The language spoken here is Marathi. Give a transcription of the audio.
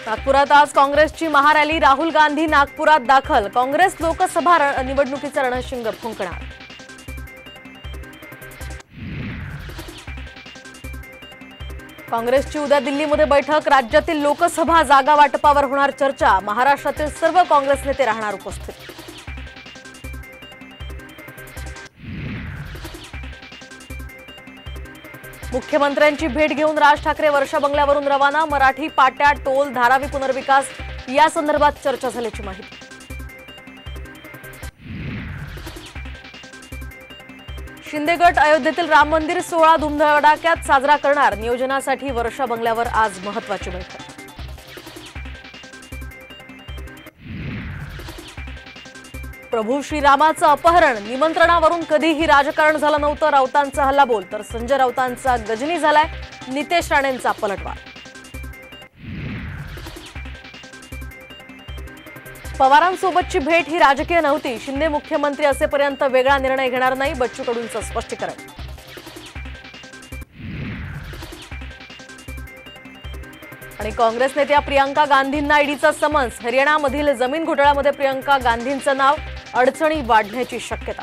नागपुरात आज काँग्रेसची महारॅली, राहुल गांधी नागपुरात दाखल। काँग्रेस लोकसभा निवडणुकीचं रणशिंग फुंकणार। काँग्रेसची उद्या दिल्लीमध्ये बैठक, राज्यातील लोकसभा जागा वाटपावर होणार चर्चा। महाराष्ट्रातील सर्व काँग्रेस नेते राहणार उपस्थित। मुख्यमंत्र्यांची भेट घेऊन राज ठाकरे वर्षा बंगल्यावरून रवाना। मराठी पाट्या, टोल, धारावी पुनर्विकास या संदर्भात चर्चा झाल्याची माहिती। शिंदे गट अयोध्येतील राम मंदिर सोहळा धुमधडाक्यात साजरा करणार। नियोजनासाठी वर्षा बंगल्यावर आज महत्त्वाची बैठक। प्रभू श्रीरामाचं अपहरण, निमंत्रणावरून कधीही राजकारण झालं नव्हतं। राऊतांचा हल्लाबोल तर संजय राऊतांचा गजनी झालाय। नितेश राणेंचा पलटवार। पवारांसोबतची भेट ही राजकीय नव्हती। शिंदे मुख्यमंत्री असेपर्यंत वेगळा निर्णय घेणार नाही, बच्चू कडूंचं स्पष्टीकरण। आणि काँग्रेस नेत्या प्रियंका गांधींना ईडीचा समन्स। हरियाणामधील जमीन घोटाळ्यामध्ये प्रियंका गांधींचं नाव, अडचणी वाढण्याची शक्यता।